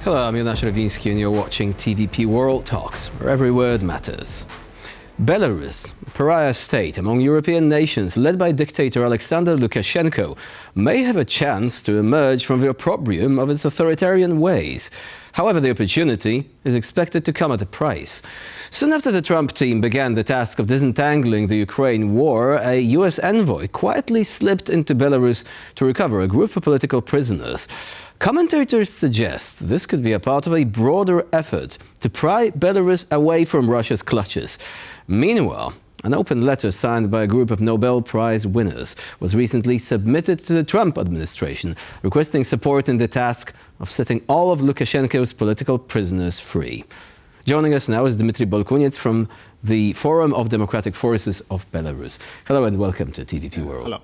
Hello, I'm Jonasz Rawiński and you're watching TVP World Talks, where every word matters. Belarus, a pariah state among European nations led by dictator Alexander Lukashenko, may have a chance to emerge from the opprobrium of its authoritarian ways. However, the opportunity is expected to come at a price. Soon after the Trump team began the task of disentangling the Ukraine war, a US envoy quietly slipped into Belarus to recover a group of political prisoners. Commentators suggest this could be a part of a broader effort to pry Belarus away from Russia's clutches. Meanwhile, an open letter signed by a group of Nobel Prize winners was recently submitted to the Trump administration, requesting support in the task of setting all of Lukashenko's political prisoners free. Joining us now is Dmitry Bolkunets from the Forum of Democratic Forces of Belarus. Hello and welcome to TVP World. Hello.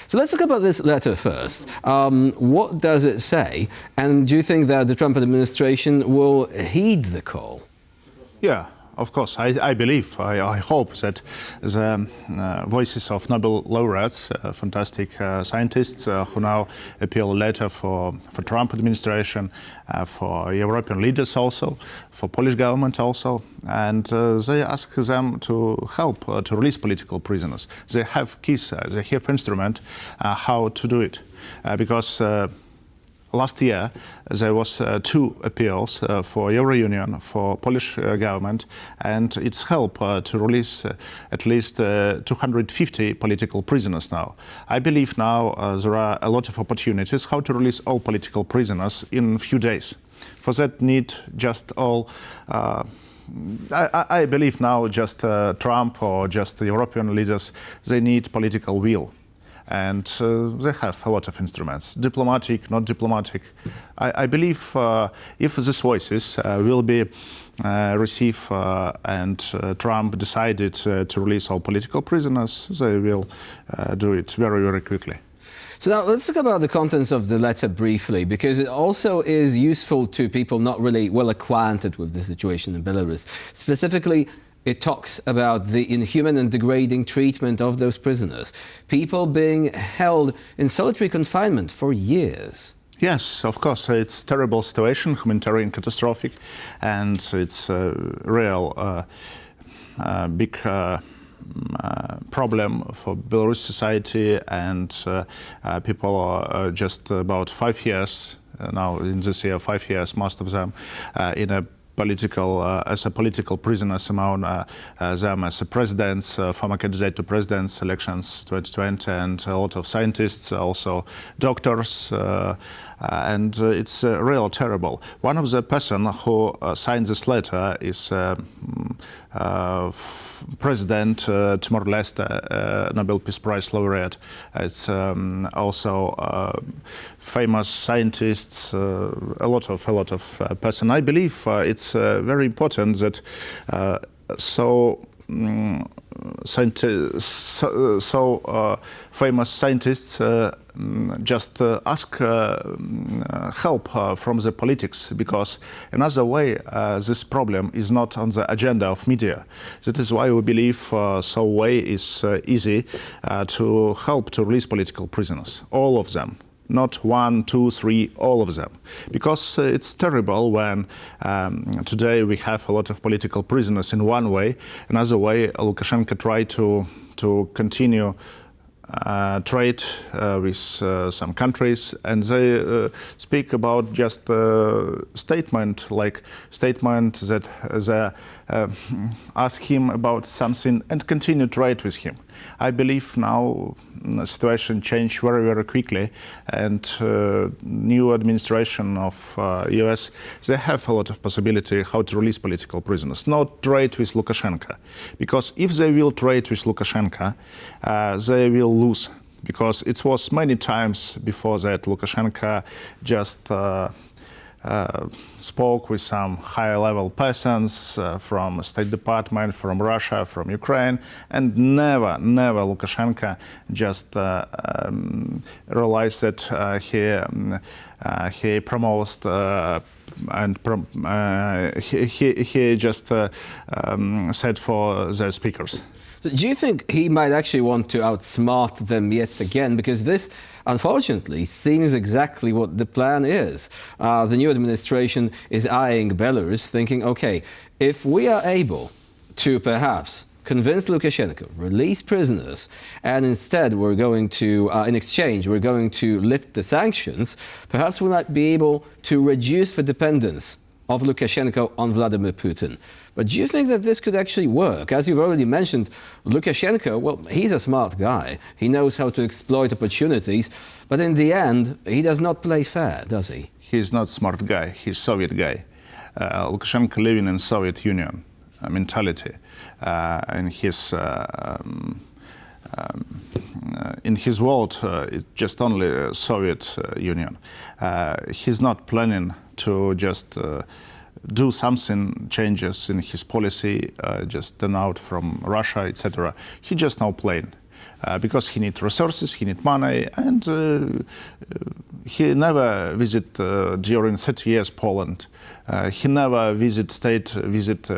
So let's talk about this letter first. What does it say? And do you think that the Trump administration will heed the call? Yeah, of course. I believe, I hope that the voices of Nobel laureates, fantastic scientists who now appeal a letter for Trump administration, for European leaders also, for Polish government also, and they ask them to help to release political prisoners. They have keys, they have instrument how to do it, because last year there was two appeals for Euro Union, for Polish government, and its help to release at least 250 political prisoners now. I believe now there are a lot of opportunities how to release all political prisoners in a few days. For that need just all I believe now just Trump or just the European leaders, they need political will. And they have a lot of instruments, diplomatic, not diplomatic. I believe if these voices will be received and Trump decided to release all political prisoners, they will do it very, very quickly. So now let's talk about the contents of the letter briefly, because it also is useful to people not really well acquainted with the situation in Belarus. Specifically, it talks about the inhuman and degrading treatment of those prisoners, people being held in solitary confinement for years. Yes, of course, it's a terrible situation, humanitarian catastrophic, and it's a real big problem for Belarus society, and people are just about 5 years, now in this year 5 years, most of them, in a political, as a political prisoners among them as a presidents, former candidate to presidents, elections 2020, and a lot of scientists, also doctors, and it's real terrible. One of the person who signed this letter is President Timor-Leste, Nobel Peace Prize laureate. It's also famous scientists, a lot of person. I believe it's very important that famous scientists just ask help from the politics, because another way this problem is not on the agenda of media. That is why we believe way is easy to help to release political prisoners, all of them. Not 1, 2, 3, all of them. Because it's terrible when today we have a lot of political prisoners in one way. Another way, Lukashenko tried to continue trade with some countries, and they speak about just statement that they ask him about something and continue trade with him. I believe now the situation changed very, very quickly, and new administration of US, they have a lot of possibility how to release political prisoners, not trade with Lukashenko. Because if they will trade with Lukashenko, they will lose. Because it was many times before that Lukashenko just spoke with some high-level persons from State Department, from Russia, from Ukraine, and never Lukashenko just realized that he promotes and he just said for the speakers. So do you think he might actually want to outsmart them yet again? Because this, unfortunately, seems exactly what the plan is. The new administration Union is eyeing Belarus, thinking, okay, if we are able to perhaps convince Lukashenko, release prisoners, and instead we're going to, in exchange, we're going to lift the sanctions, perhaps we might be able to reduce the dependence of Lukashenko on Vladimir Putin. But do you think that this could actually work? As you've already mentioned, Lukashenko, well, he's a smart guy. He knows how to exploit opportunities, but in the end, he does not play fair, does he? He's not a smart guy, he's a Soviet guy. Lukashenko living in Soviet Union mentality. In his world, it's just only Soviet Union. He's not planning to just do something, changes in his policy, just turn out from Russia, etc. He just now playing. Because he needs resources, he needs money, and he never visit during 30 years Poland. He never visit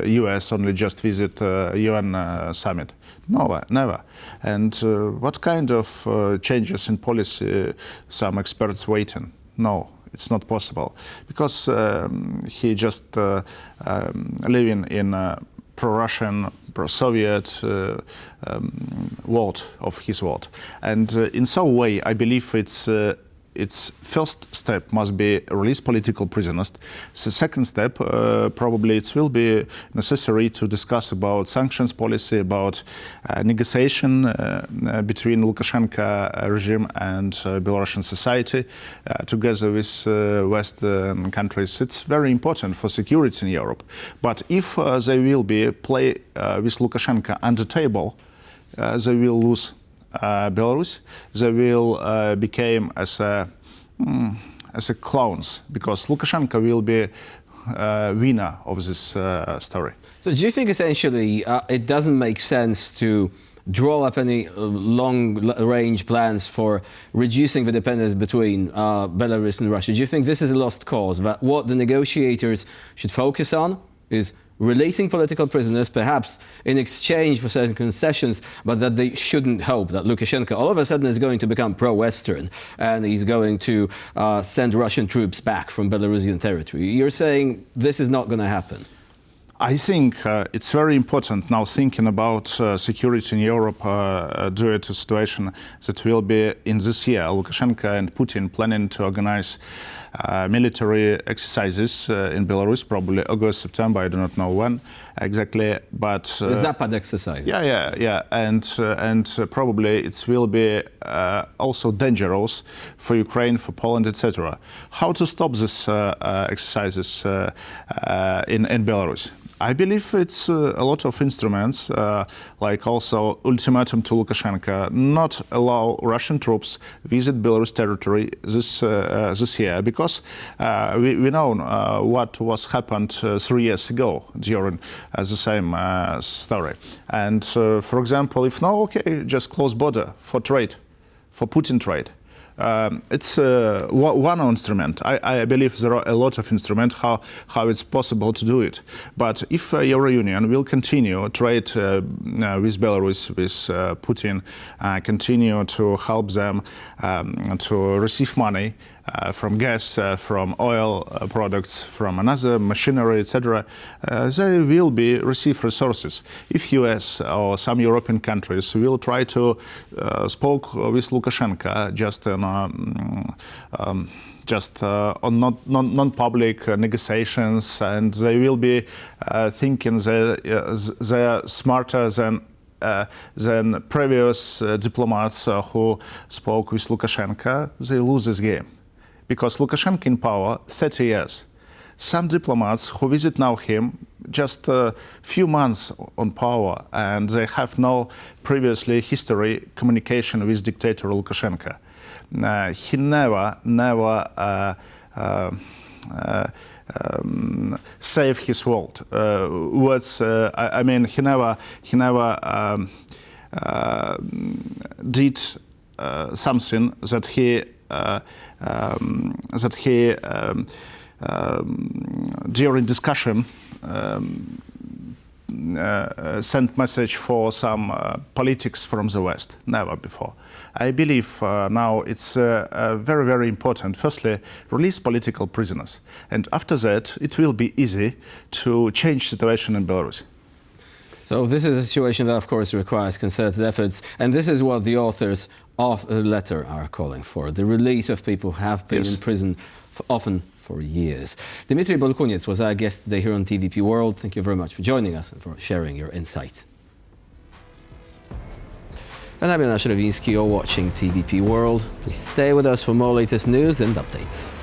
US, only just visit UN summit. No, never. And what kind of changes in policy some experts waiting? No, it's not possible. Because he just living in pro-Russian, pro-Soviet world of his world. And in some way, I believe its first step must be release political prisoners. The second step, probably it will be necessary to discuss about sanctions policy, about negotiation between Lukashenko regime and Belarusian society, together with Western countries. It's very important for security in Europe. But if they will be play with Lukashenko on the table, they will lose Belarus. They will become as a clowns, because Lukashenko will be winner of this story. So do you think essentially it doesn't make sense to draw up any long-range plans for reducing the dependence between Belarus and Russia? Do you think this is a lost cause, that what the negotiators should focus on is releasing political prisoners, perhaps in exchange for certain concessions, but that they shouldn't hope that Lukashenko all of a sudden is going to become pro-Western and he's going to send Russian troops back from Belarusian territory? You're saying this is not going to happen? I think it's very important now thinking about security in Europe due to a situation that will be in this year. Lukashenko and Putin planning to organize military exercises in Belarus, probably August, September, I do not know when exactly, but... the Zapad exercises. Yeah, and probably it will be also dangerous for Ukraine, for Poland, etc. How to stop these exercises in Belarus? I believe it's a lot of instruments, like also ultimatum to Lukashenko, not allow Russian troops visit Belarus territory this year, because we know what was happened 3 years ago during the same story. And for example, if no, okay, just close border for trade, for Putin trade. It's one instrument. I believe there are a lot of instruments how it's possible to do it. But if Euro Union will continue trade with Belarus, with Putin, continue to help them to receive money from gas, from oil products, from another machinery, etc., they will receive resources. If US or some European countries will try to spoke with Lukashenko just on non-public negotiations, and they will be thinking they are smarter than previous diplomats who spoke with Lukashenko, they lose this game. Because Lukashenko in power 30 years. Some diplomats who visit now him just a few months on power, and they have no previously history communication with dictator Lukashenko. He never save his world. I mean, he never did something that he during discussion send message for some politics from the West. Never before. I believe now it's very, very important. Firstly, release political prisoners. And after that, it will be easy to change situation in Belarus. So this is a situation that, of course, requires concerted efforts. And this is what the authors of the letter are calling for. The release of people who have been in prison often for years. Dmitry Bolkunets was our guest today here on TVP World. Thank you very much for joining us and for sharing your insight. And I'm Jan You're watching TVP World. Please stay with us for more latest news and updates.